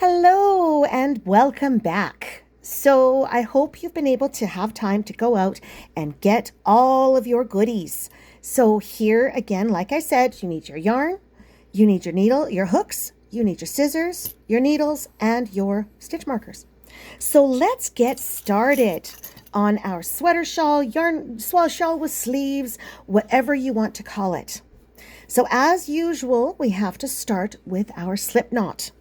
Hello and welcome back. So I hope you've been able to have time to go out and get all of your goodies. So here again, like I said, you need your yarn, you need your needle, your hooks, you need your scissors, your needles, and your stitch markers. So let's get started on our sweater shawl, yarn shawl with sleeves, whatever you want to call it. So as usual, we have to start with our slip knot.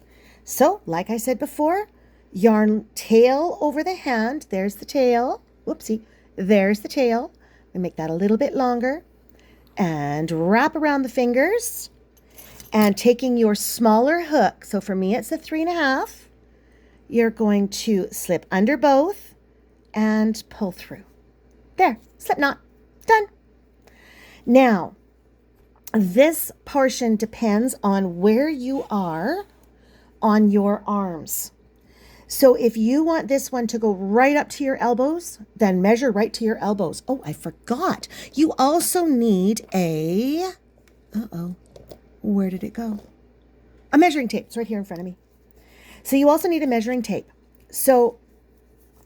So, like I said before, yarn tail over the hand. There's the tail. Whoopsie. There's the tail. We make that a little bit longer. And wrap around the fingers. And taking your smaller hook, so for me it's a 3.5, you're going to slip under both and pull through. There, slip knot. Done. Now, this portion depends on where you are on your arms. So if you want this one to go right up to your elbows, then measure right to your elbows. Oh, I forgot. You also need a, where did it go? A measuring tape. It's right here in front of me. So you also need a measuring tape. So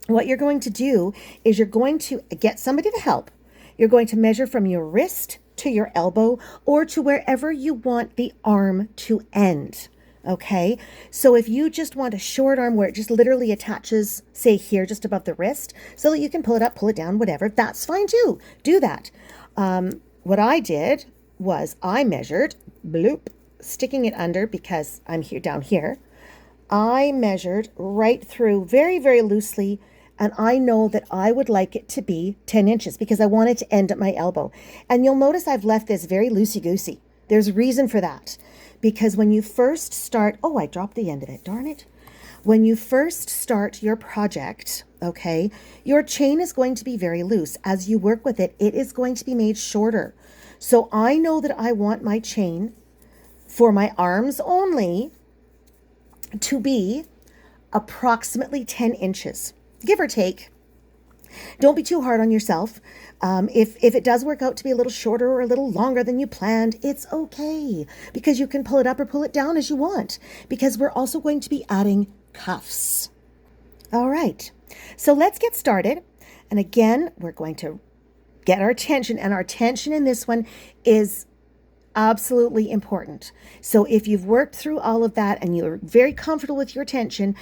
what you're going to do is you're going to get somebody to help. You're going to measure from your wrist to your elbow or to wherever you want the arm to end. Okay, so if you just want a short arm where it just literally attaches, say here, just above the wrist, so that you can pull it up, pull it down, whatever, that's fine too. Do that. What I did was I measured, bloop, sticking it under because I'm here down here. I measured right through very, very loosely, and I know that I would like it to be 10 inches because I want it to end at my elbow. And you'll notice I've left this very loosey-goosey. There's a reason for that. Because when you first start, oh, I dropped the end of it, darn it. When you first start your project, okay, your chain is going to be very loose. As you work with it, it is going to be made shorter. So I know that I want my chain for my arms only to be approximately 10 inches, give or take. Don't be too hard on yourself. If it does work out to be a little shorter or a little longer than you planned, it's okay because you can pull it up or pull it down as you want because we're also going to be adding cuffs. All right, so let's get started. And again, we're going to get our tension, and our tension in this one is absolutely important. So if you've worked through all of that and you're very comfortable with your tension,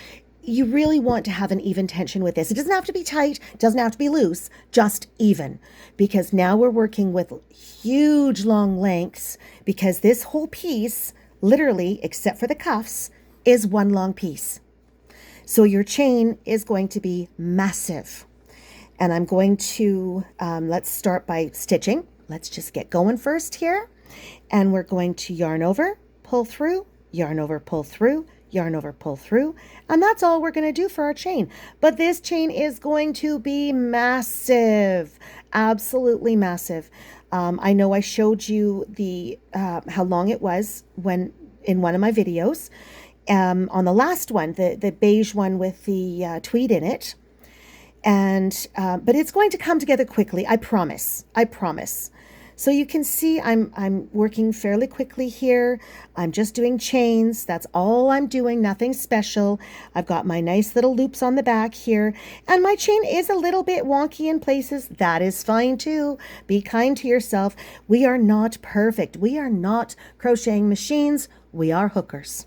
you really want to have an even tension with this. It doesn't have to be tight, it doesn't have to be loose, just even. Because now we're working with huge long lengths because this whole piece, literally, except for the cuffs, is one long piece. So your chain is going to be massive. And I'm going to, let's start by stitching. Let's just get going first here. And we're going to yarn over, pull through, yarn over, pull through, yarn over, pull through, and that's all we're going to do for our chain. But this chain is going to be massive, absolutely massive. I know I showed you the how long it was when in one of my videos. On the last one, the beige one with the tweed in it, and but it's going to come together quickly. I promise. I promise. So you can see I'm working fairly quickly here. I'm just doing chains. That's all I'm doing, nothing special. I've got my nice little loops on the back here. And my chain is a little bit wonky in places. That is fine too. Be kind to yourself. We are not perfect. We are not crocheting machines. We are hookers.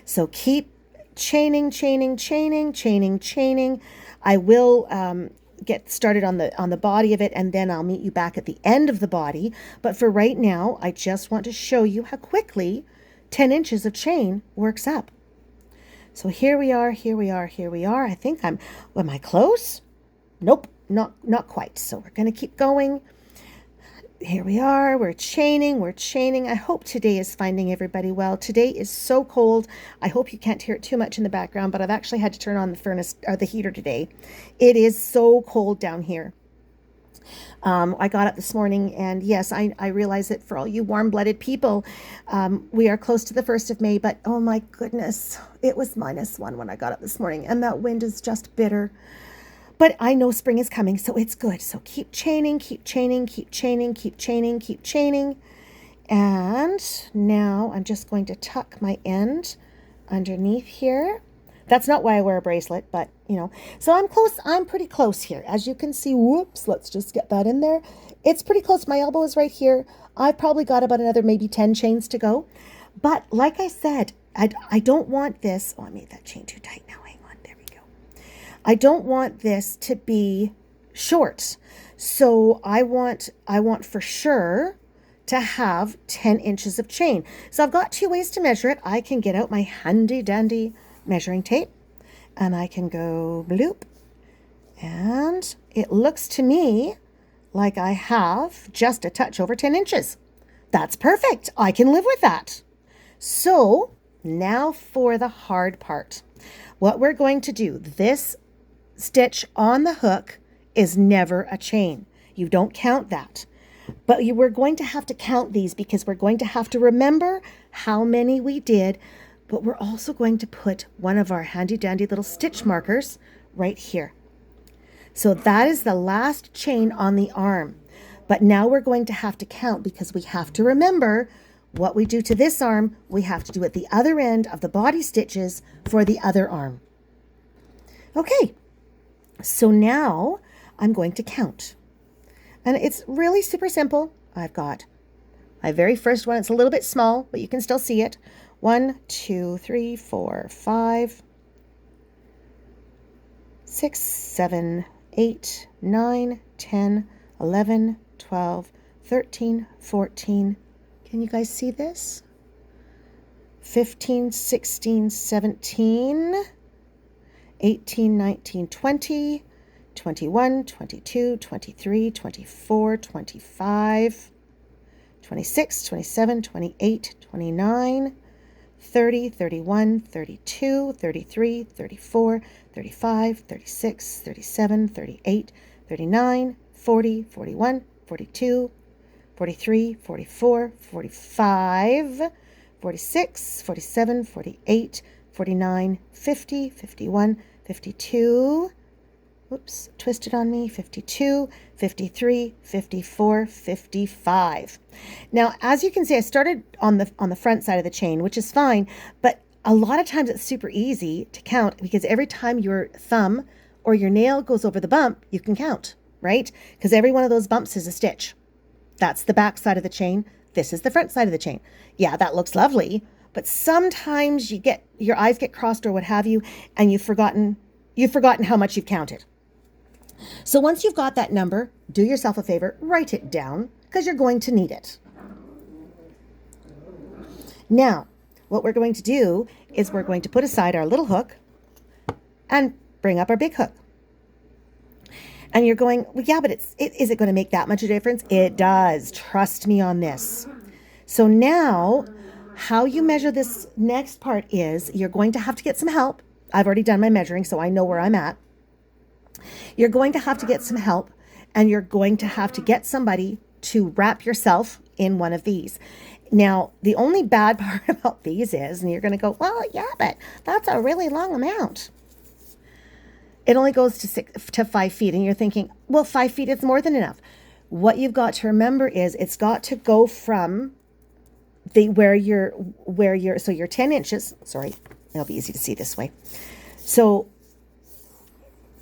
So keep chaining, chaining, chaining, chaining, chaining. I will get started on the body of it, and then I'll meet you back at the end of the body. But for right now, I just want to show you how quickly 10 inches of chain works up. So here we are, here we are, here we are. I think am I close? Nope, not quite. So we're going to keep going. Here we are, we're chaining, we're chaining. I hope today is finding everybody well. Today is so cold. I hope you can't hear it too much in the background, but I've actually had to turn on the furnace or the heater today. It is so cold down here. I got up this morning, and yes, I realize that for all you warm-blooded people, we are close to the 1st of May, but oh my goodness, it was -1 when I got up this morning, and that wind is just bitter. But I know spring is coming, so it's good. So keep chaining, keep chaining, keep chaining, keep chaining, keep chaining. And now I'm just going to tuck my end underneath here. That's not why I wear a bracelet, but so I'm close. I'm pretty close here. As you can see, whoops, let's just get that in there. It's pretty close. My elbow is right here. I've probably got about another maybe 10 chains to go. But like I said, I don't want this. Oh, I made that chain too tight now. Hang on. There we go. I don't want this to be short. So I want for sure to have 10 inches of chain. So I've got two ways to measure it. I can get out my handy dandy measuring tape and I can go bloop, and it looks to me like I have just a touch over 10 inches. That's perfect. I can live with that. So now for the hard part. What we're going to do, this stitch on the hook is never a chain. You don't count that. But we're going to have to count these because we're going to have to remember how many we did, but we're also going to put one of our handy dandy little stitch markers right here. So that is the last chain on the arm. But now we're going to have to count because we have to remember what we do to this arm, we have to do at the other end of the body stitches for the other arm. Okay, so now I'm going to count. And it's really super simple. I've got my very first one. It's a little bit small, but you can still see it. 1, 2, 3, 4, 5, 6, 7, 8, 9, 10, 11, 12, 13, 14. Can you guys see this? 15, 16, 17, 18, 19, 20, 21, 22, 23, 24, 25, 26, 27, 28, 29, 30, 31, 32, 33, 34, 35, 36, 37, 38, 39, 40, 41, 42, 43, 44, 45, 46, 47, 48, 49, 50, 51, 52, whoops, twisted on me, 52, 53, 54, 55. Now, as you can see, I started on the front side of the chain, which is fine, but a lot of times it's super easy to count because every time your thumb or your nail goes over the bump, you can count, right? Because every one of those bumps is a stitch. That's the back side of the chain. This is the front side of the chain. Yeah, that looks lovely, but sometimes your eyes get crossed or what have you, and you've forgotten how much you've counted. So once you've got that number, do yourself a favor, write it down because you're going to need it. Now, what we're going to do is we're going to put aside our little hook and bring up our big hook. And you're going, well, yeah, but is it going to make that much of a difference? It does. Trust me on this. So now, how you measure this next part is you're going to have to get some help. I've already done my measuring, so I know where I'm at. You're going to have to get some help, and you're going to have to get somebody to wrap yourself in one of these. Now, the only bad part about these is, and you're going to go, well, yeah, but that's a really long amount. It only goes to 5 feet, and you're thinking, well, 5 feet is more than enough. What you've got to remember is it's got to go from where you're so you're 10 inches. Sorry, it'll be easy to see this way. So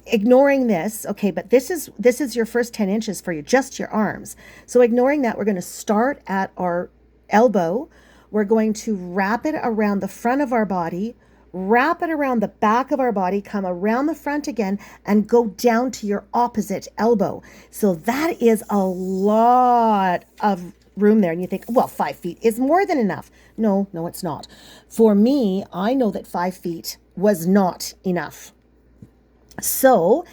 ignoring this, okay, but this is your first 10 inches for just your arms. So ignoring that, we're going to start at our elbow. We're going to wrap it around the front of our body, wrap it around the back of our body, come around the front again, and go down to your opposite elbow. So that is a lot of room there. And you think, well, 5 feet is more than enough. No, it's not. For me, I know that 5 feet was not enough. So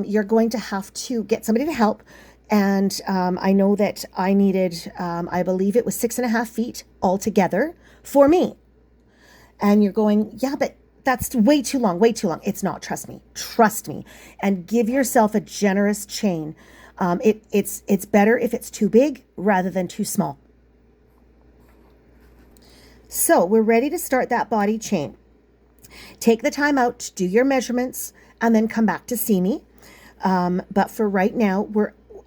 you're going to have to get somebody to help. And I know that I needed, I believe it was 6.5 feet altogether for me. And you're going, yeah, but that's way too long. It's not. Trust me. And give yourself a generous chain. It's better if it's too big rather than too small. So we're ready to start that body chain. Take the time out to do your measurements and then come back to see me. But for right now,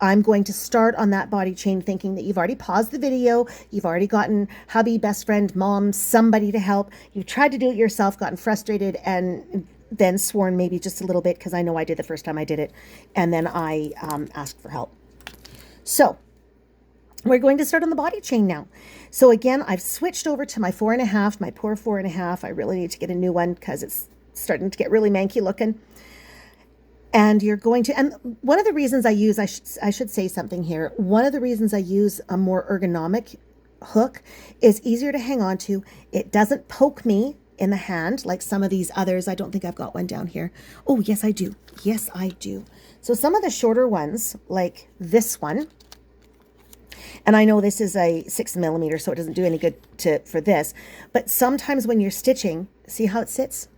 I'm going to start on that body chain thinking that you've already paused the video. You've already gotten hubby, best friend, mom, somebody to help. You've tried to do it yourself, gotten frustrated, and then sworn maybe just a little bit, because I know I did the first time I did it. And then I asked for help. So we're going to start on the body chain now. So again, I've switched over to my 4.5, my poor 4.5. I really need to get a new one because it's starting to get really manky looking. And you're going to, and one of the reasons I use, I should say something here. One of the reasons I use a more ergonomic hook is easier to hang on to. It doesn't poke me in the hand like some of these others. I don't think I've got one down here. Oh, yes, I do. Yes, I do. So some of the shorter ones, like this one, and I know this is a 6mm, so it doesn't do any good for this, but sometimes when you're stitching, see how it sits?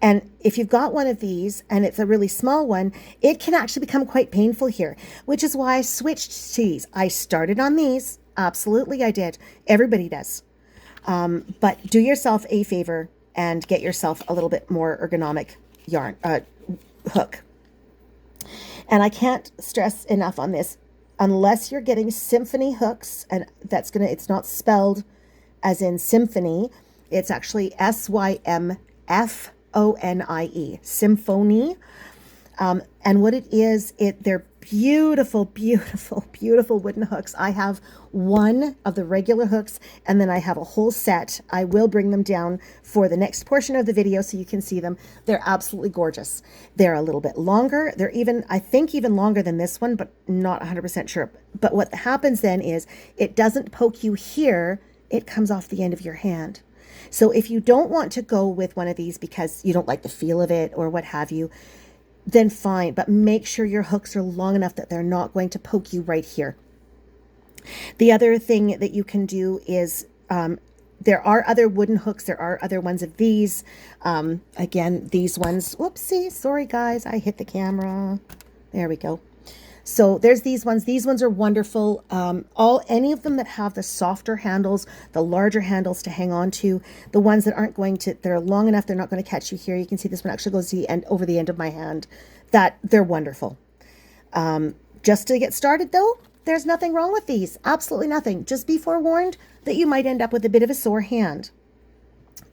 And if you've got one of these and it's a really small one, it can actually become quite painful here, which is why I switched to these. I started on these. Absolutely, I did. Everybody does. But do yourself a favor and get yourself a little bit more ergonomic yarn, hook. And I can't stress enough on this. Unless you're getting symphony hooks, and it's not spelled as in symphony. It's actually SYMFONIE, symphony. And what it is, they're beautiful, beautiful, beautiful wooden hooks. I have one of the regular hooks, and then I have a whole set. I will bring them down for the next portion of the video so you can see them. They're absolutely gorgeous. They're a little bit longer. They're even, I think, even longer than this one, but not 100% sure. But what happens then is it doesn't poke you here. It comes off the end of your hand. So if you don't want to go with one of these because you don't like the feel of it or what have you, then fine, but make sure your hooks are long enough that they're not going to poke you right here. The other thing that you can do is, there are other wooden hooks. There are other ones of these. Again, these ones, whoopsie, sorry guys, I hit the camera. There we go. So there's these ones. These ones are wonderful. Any of them that have the softer handles, the larger handles to hang on to, the ones that aren't going to, they're long enough, they're not going to catch you here. You can see this one actually goes to the end, over the end of my hand. They're wonderful. Just to get started though, there's nothing wrong with these. Absolutely nothing. Just be forewarned that you might end up with a bit of a sore hand.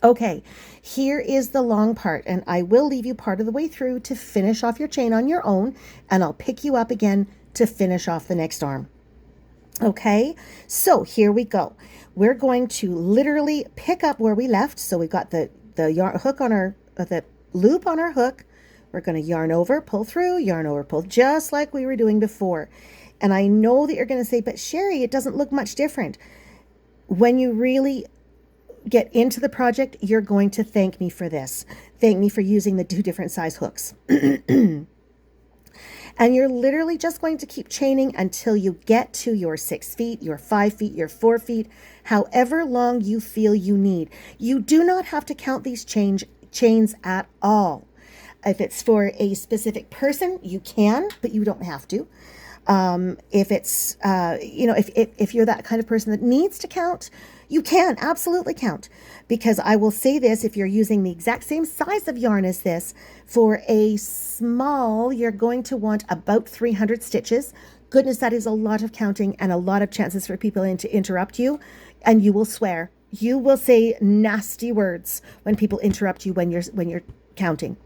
Okay, here is the long part, and I will leave you part of the way through to finish off your chain on your own, and I'll pick you up again to finish off the next arm. Okay, so here we go. We're going to literally pick up where we left. So we've got the yarn hook on our, the loop on our hook. We're going to yarn over, pull through, yarn over, pull, just like we were doing before. And I know that you're going to say, but Sherry, it doesn't look much different. When you really get into the project, you're going to thank me for this. Thank me for using the 2 different size hooks. And you're literally just going to keep chaining until you get to your 6 feet, your 5 feet, your 4 feet, however long you feel you need. You do not have to count these chains at all. If it's for a specific person, you can, but you don't have to. If it's, if you're that kind of person that needs to count, you can absolutely count, because I will say this, if you're using the exact same size of yarn as this, for a small, you're going to want about 300 stitches. Goodness, that is a lot of counting and a lot of chances for people to interrupt you, and you will swear. You will say nasty words when people interrupt you when you're counting.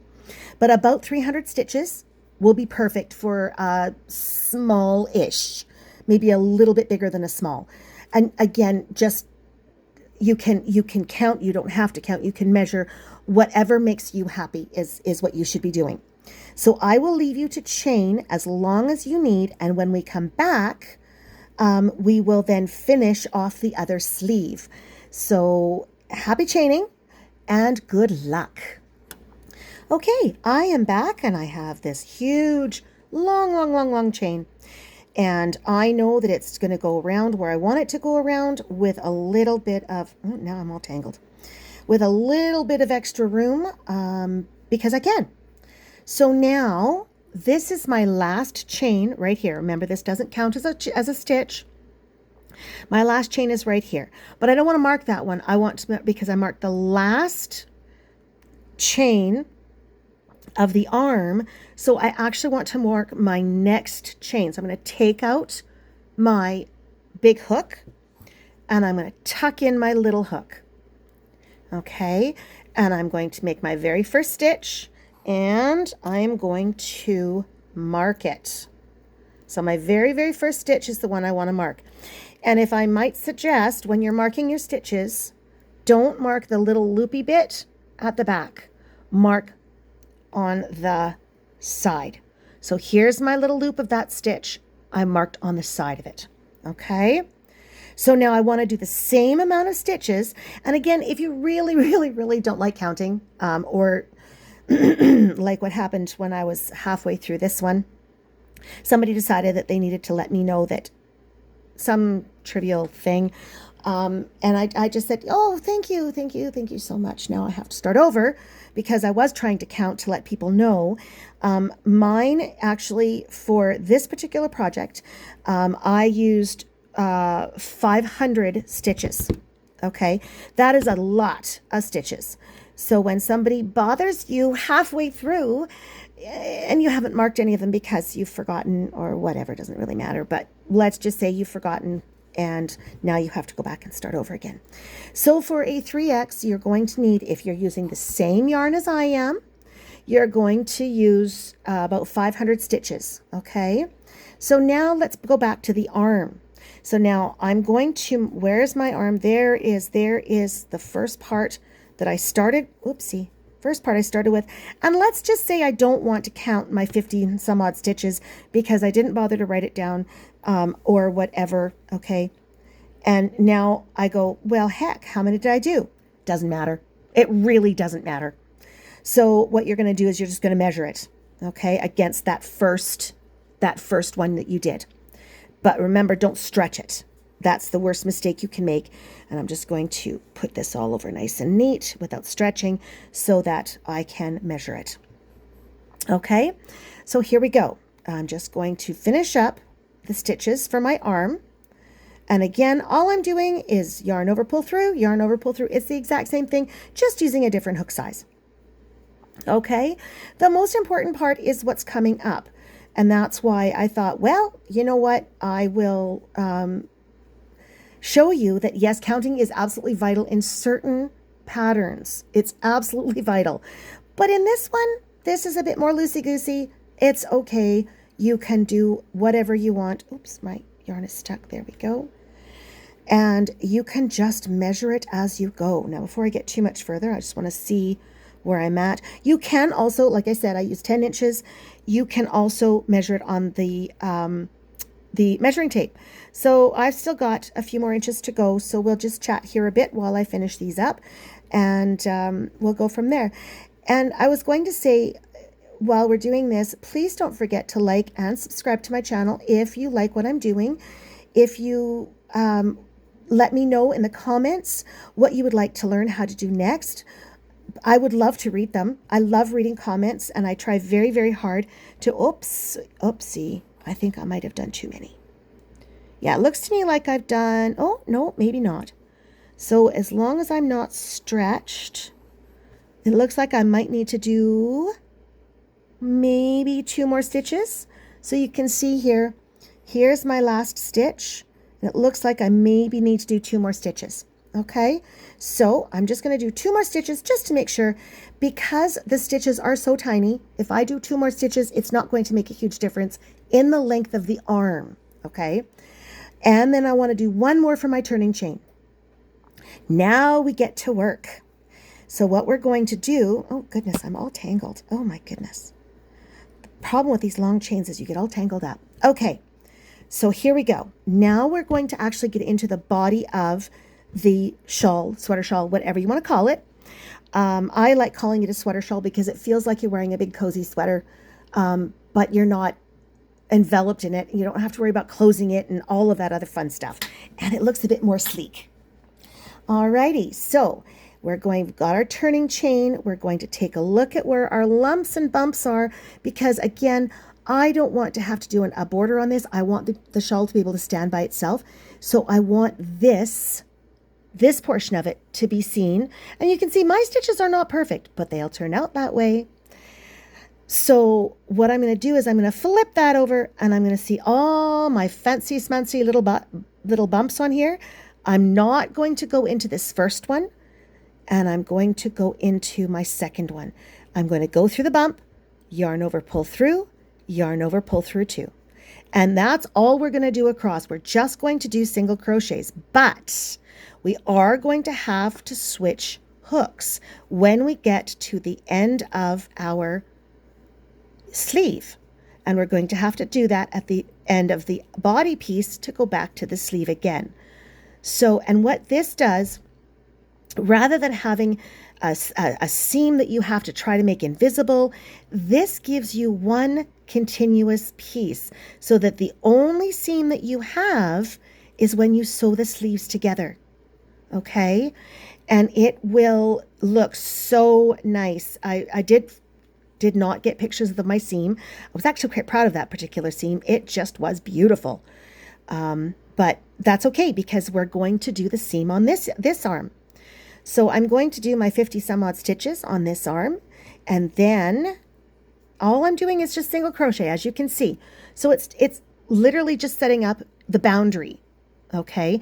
But about 300 stitches will be perfect for a small-ish, maybe a little bit bigger than a small. And again, just you can count. You don't have to count. You can measure. Whatever makes you happy is what you should be doing. So I will leave you to chain as long as you need, and when we come back, we will then finish off the other sleeve. So happy chaining and good luck. Okay, I am back, and I have this huge, long chain. And I know that it's going to go around where I want it to go around with a little bit of, oh, now I'm all tangled, with a little bit of extra room, because I can. So now this is my last chain right here. Remember, this doesn't count as a stitch. My last chain is right here, but I don't want to mark that one. I want to, because I marked the last chain of the arm. So I actually want to mark my next chain. So I'm going to take out my big hook and I'm going to tuck in my little hook. Okay, and I'm going to make my very first stitch and I'm going to mark it. So my very, very first stitch is the one I want to mark. And if I might suggest, when you're marking your stitches, don't mark the little loopy bit at the back. Mark on the side. So here's my little loop of that stitch. I marked on the side of it. Okay. So now I want to do the same amount of stitches. And again, if you really, really, really don't like counting, or like what happened when I was halfway through this one, somebody decided that they needed to let me know that some trivial thing. And I just said, oh, thank you so much. Now I have to start over because I was trying to count to let people know. Mine actually, for this particular project, I used 500 stitches. Okay, that is a lot of stitches. So when somebody bothers you halfway through and you haven't marked any of them because you've forgotten or whatever, doesn't really matter, but let's just say you've forgotten and now you have to go back and start over again. So for a 3X, you're going to need, if you're using the same yarn as I am, you're going to use about 500 stitches. Okay, so now let's go back to the arm. So now I'm going to, where's my arm? There is the first part that I started, first part I started with. And let's just say I don't want to count my 50 and some odd stitches because I didn't bother to write it down or whatever, okay? And now I go, well, heck, how many did I do? Doesn't matter. It really doesn't matter. So what you're going to do is you're just going to measure it, okay, against that first one that you did. But remember, don't stretch it. That's the worst mistake you can make. And I'm just going to put this all over nice and neat without stretching so that I can measure it. Okay, so here we go. I'm just going to finish up the stitches for my arm. And again, all I'm doing is yarn over, pull through, yarn over, pull through. It's the exact same thing, just using a different hook size. Okay, the most important part is what's coming up. And that's why I thought, well, you know what? I will show you that, yes, counting is absolutely vital in certain patterns. It's absolutely vital. But in this one, this is a bit more loosey-goosey. It's okay. You can do whatever you want. Oops, my yarn is stuck. There we go. And you can just measure it as you go. Now, before I get too much further, I just want to see where I'm at. You can also, like I said, I use 10 inches. You can also measure it on the measuring tape. So I've still got a few more inches to go. So we'll just chat here a bit while I finish these up and we'll go from there. And I was going to say, while we're doing this, please don't forget to like and subscribe to my channel if you like what I'm doing. If you let me know in the comments what you would like to learn how to do next. I would love to read them. I love reading comments and I try very, very hard to, oopsie, I think I might have done too many. Yeah, it looks to me like I've done, oh, no, maybe not. So as long as I'm not stretched, it looks like I might need to do maybe 2 more stitches. So you can see here, here's my last stitch. And it looks like I maybe need to do 2 more stitches. Okay, so I'm just going to do 2 more stitches just to make sure, because the stitches are so tiny. If I do 2 more stitches, it's not going to make a huge difference in the length of the arm. Okay, and then I want to do 1 more for my turning chain. Now we get to work. So what we're going to do, oh goodness, I'm all tangled. Oh my goodness. The problem with these long chains is you get all tangled up. Okay, so here we go. Now we're going to actually get into the body of the shawl, sweater shawl, whatever you want to call it. I like calling it a sweater shawl because it feels like you're wearing a big cozy sweater, but you're not enveloped in it. You don't have to worry about closing it and all of that other fun stuff. And it looks a bit more sleek. Alrighty, so we've got our turning chain. We're going to take a look at where our lumps and bumps are because, again, I don't want to have to do a border on this. I want the shawl to be able to stand by itself. So I want this portion of it to be seen. And you can see my stitches are not perfect, but they'll turn out that way. So what I'm going to do is I'm going to flip that over and I'm going to see all my fancy smancy little bumps on here. I'm not going to go into this first one, and I'm going to go into my second one. I'm going to go through the bump, yarn over, pull through, yarn over, pull through 2. And that's all we're going to do across. We're just going to do single crochets, but we are going to have to switch hooks when we get to the end of our sleeve. And we're going to have to do that at the end of the body piece to go back to the sleeve again. So, and what this does, rather than having a seam that you have to try to make invisible, this gives you one continuous piece so that the only seam that you have is when you sew the sleeves together. Okay? And it will look so nice. I did not get pictures of my seam. I was actually quite proud of that particular seam. It just was beautiful. But that's okay because we're going to do the seam on this arm. So I'm going to do my 50 some odd stitches on this arm, and then all I'm doing is just single crochet, as you can see. So it's literally just setting up the boundary. Okay.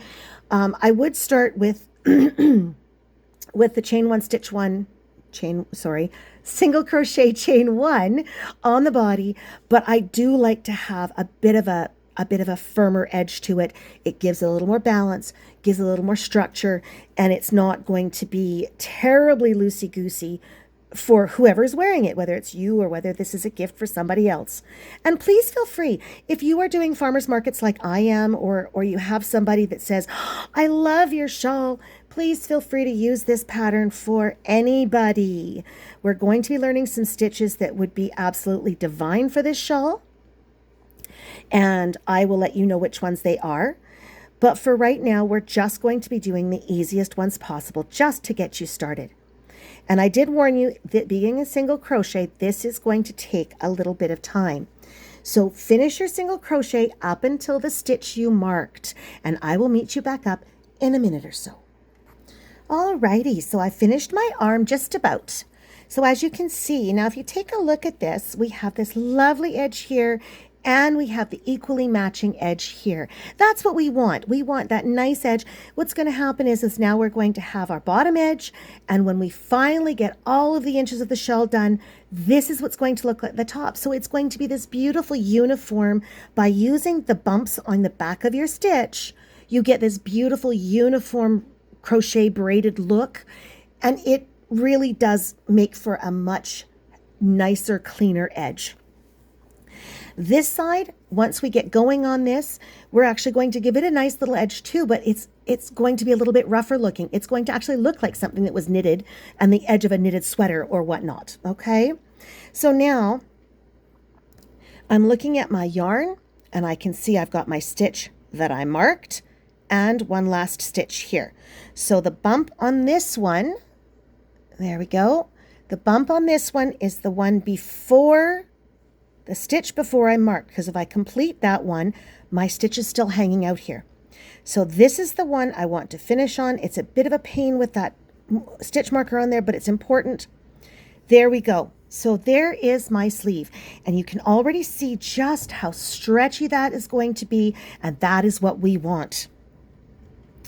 I would start with with the single crochet chain 1 on the body, but I do like to have a bit of a firmer edge to it. It gives a little more balance, gives a little more structure, and it's not going to be terribly loosey-goosey for whoever's wearing it, whether it's you or whether this is a gift for somebody else. And please feel free, if you are doing farmers markets like I am, or you have somebody that says, I love your shawl, please feel free to use this pattern for anybody. We're going to be learning some stitches that would be absolutely divine for this shawl, and I will let you know which ones they are. But for right now, we're just going to be doing the easiest ones possible just to get you started. And I did warn you that being a single crochet, this is going to take a little bit of time. So finish your single crochet up until the stitch you marked, and I will meet you back up in a minute or so. Alrighty, so I finished my arm just about. So as you can see, now if you take a look at this, we have this lovely edge here, and we have the equally matching edge here. That's what we want. We want that nice edge. What's going to happen is now we're going to have our bottom edge, and when we finally get all of the inches of the shawl done, this is what's going to look like the top. So it's going to be this beautiful uniform. By using the bumps on the back of your stitch, you get this beautiful uniform crochet braided look, and it really does make for a much nicer, cleaner edge. This side, once we get going on this, we're actually going to give it a nice little edge too, but it's going to be a little bit rougher looking. It's going to actually look like something that was knitted and the edge of a knitted sweater or whatnot. Okay, so now I'm looking at my yarn, and I can see I've got my stitch that I marked and one last stitch here. So the bump on this one, there we go. The bump on this one is the one before the stitch before I marked, because if I complete that one, my stitch is still hanging out here. So this is the one I want to finish on. It's a bit of a pain with that stitch marker on there, but it's important. There we go. So there is my sleeve, and you can already see just how stretchy that is going to be, and that is what we want.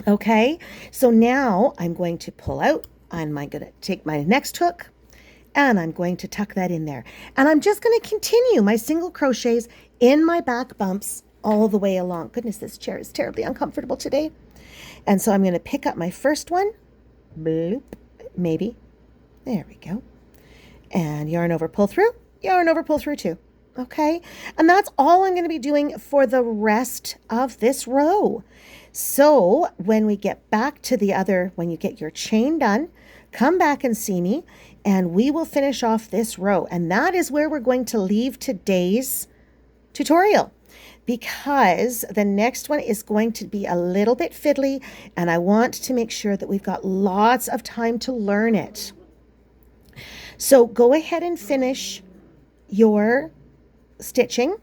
Okay, so now I'm going to pull out, and I'm going to take my next hook, and I'm going to tuck that in there. And I'm just going to continue my single crochets in my back bumps all the way along. Goodness, this chair is terribly uncomfortable today. And so I'm going to pick up my first one. Bloop, maybe. There we go. And yarn over, pull through, yarn over, pull through 2. Okay, and that's all I'm going to be doing for the rest of this row. So when we get back to the other, when you get your chain done, come back and see me, and we will finish off this row. And that is where we're going to leave today's tutorial, because the next one is going to be a little bit fiddly, and I want to make sure that we've got lots of time to learn it. So go ahead and finish your stitching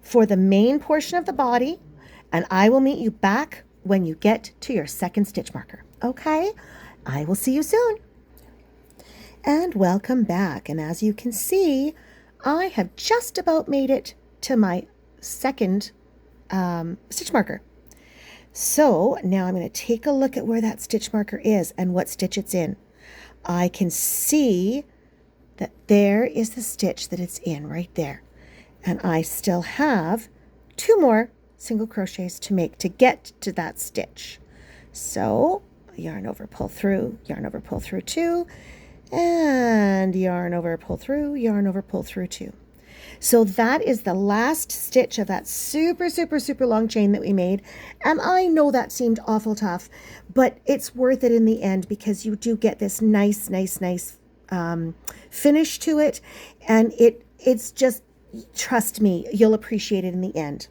for the main portion of the body, and I will meet you back when you get to your second stitch marker. Okay, I will see you soon. And welcome back. And as you can see, I have just about made it to my second stitch marker. So now I'm going to take a look at where that stitch marker is and what stitch it's in. I can see that there is the stitch that it's in right there. And I still have 2 more single crochets to make to get to that stitch. So yarn over, pull through, yarn over, pull through 2, and yarn over, pull through, yarn over, pull through 2. So that is the last stitch of that super, super, super long chain that we made. And I know that seemed awful tough, but it's worth it in the end because you do get this nice finish to it. And it's just, trust me, you'll appreciate it in the end.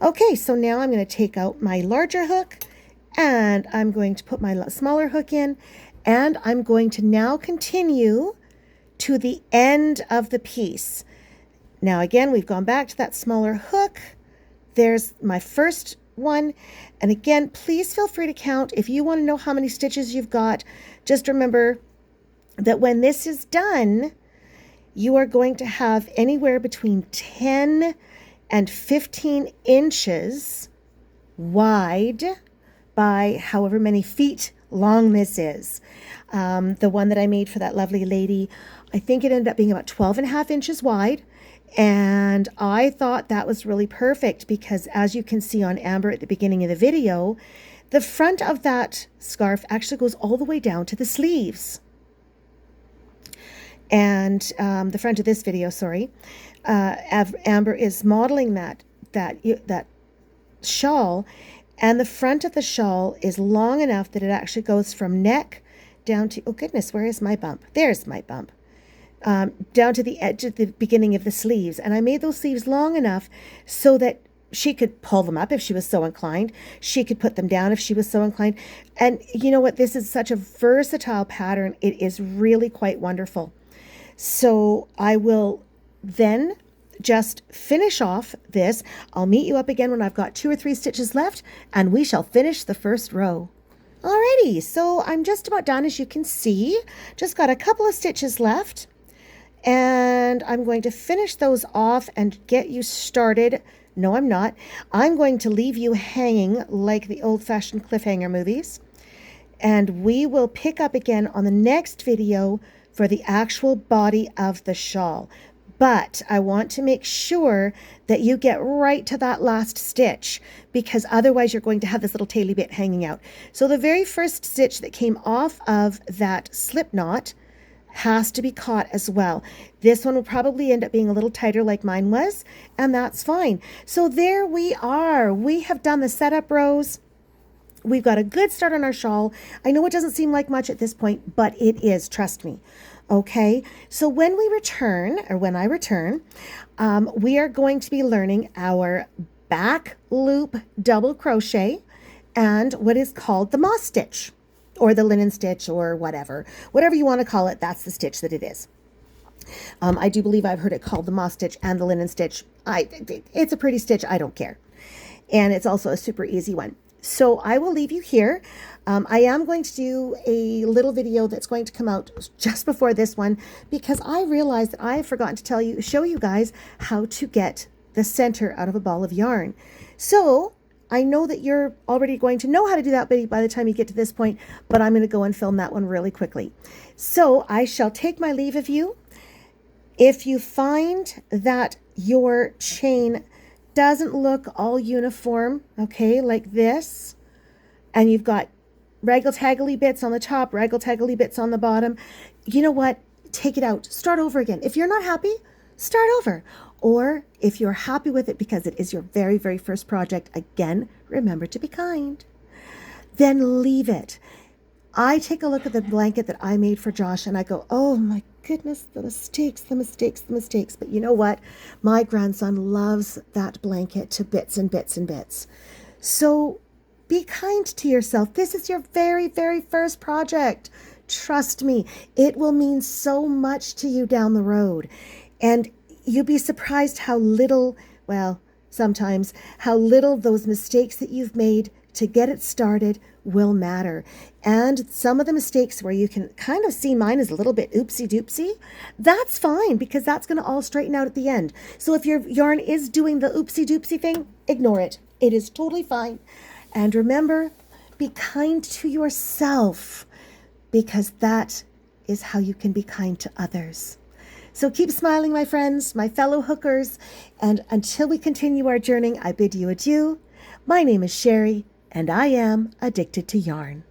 Okay, so now I'm going to take out my larger hook and I'm going to put my smaller hook in, and I'm going to now continue to the end of the piece. Now again, we've gone back to that smaller hook. There's my first one. And again, please feel free to count. If you want to know how many stitches you've got, just remember that when this is done, you are going to have anywhere between 10 and 15 inches wide by however many feet long this is. The one that I made for that lovely lady, I think it ended up being about 12.5 inches wide. And I thought that was really perfect because, as you can see on Amber at the beginning of the video, the front of that scarf actually goes all the way down to the sleeves. And the front of this video, sorry, Amber is modeling that shawl, and the front of the shawl is long enough that it actually goes from neck down to, oh goodness, where is my bump? There's my bump. Down to the edge at the beginning of the sleeves. And I made those sleeves long enough so that she could pull them up if she was so inclined. She could put them down if she was so inclined. And you know what? This is such a versatile pattern. It is really quite wonderful. So I will then just finish off this. I'll meet you up again when I've got 2 or 3 stitches left, and we shall finish the first row. Alrighty, so I'm just about done, as you can see. Just got a couple of stitches left. And I'm going to finish those off and get you started. No, I'm not. I'm going to leave you hanging like the old-fashioned cliffhanger movies. And we will pick up again on the next video for the actual body of the shawl. But I want to make sure that you get right to that last stitch, because otherwise you're going to have this little taily bit hanging out. So the very first stitch that came off of that slip knot has to be caught as well. This one will probably end up being a little tighter like mine was, and that's fine. So there we are. We have done the setup rows. We've got a good start on our shawl. I know it doesn't seem like much at this point, but it is, trust me. Okay, so when we return, or when I return, we are going to be learning our back loop double crochet and what is called the moss stitch, or the linen stitch, or whatever you want to call it. That's the stitch that it is. I do believe I've heard it called the moss stitch and the linen stitch. It's a pretty stitch. I don't care. And it's also a super easy one. So I will leave you here. I am going to do a little video that's going to come out just before this one, because I realized that I have forgotten to show you guys how to get the center out of a ball of yarn. So I know that you're already going to know how to do that by the time you get to this point, but I'm going to go and film that one really quickly. So I shall take my leave of you. If you find that your chain doesn't look all uniform, okay, like this, and you've got raggle-taggly bits on the top, raggle-taggly bits on the bottom, you know what? Take it out. Start over again. If you're not happy, start over. Or if you're happy with it because it is your very, very first project, again, remember to be kind. Then leave it. I take a look at the blanket that I made for Josh and I go, oh my goodness, the mistakes, the mistakes, the mistakes. But you know what? My grandson loves that blanket to bits and bits and bits. So be kind to yourself. This is your very, very first project. Trust me, it will mean so much to you down the road. And you'll be surprised how little, well, sometimes, how little those mistakes that you've made to get it started will matter. And some of the mistakes where you can kind of see mine is a little bit oopsie doopsie, that's fine because that's going to all straighten out at the end. So if your yarn is doing the oopsie doopsie thing, ignore it. It is totally fine. And remember, be kind to yourself because that is how you can be kind to others. So keep smiling, my friends, my fellow hookers, and until we continue our journey, I bid you adieu. My name is Sherry, and I am addicted to yarn.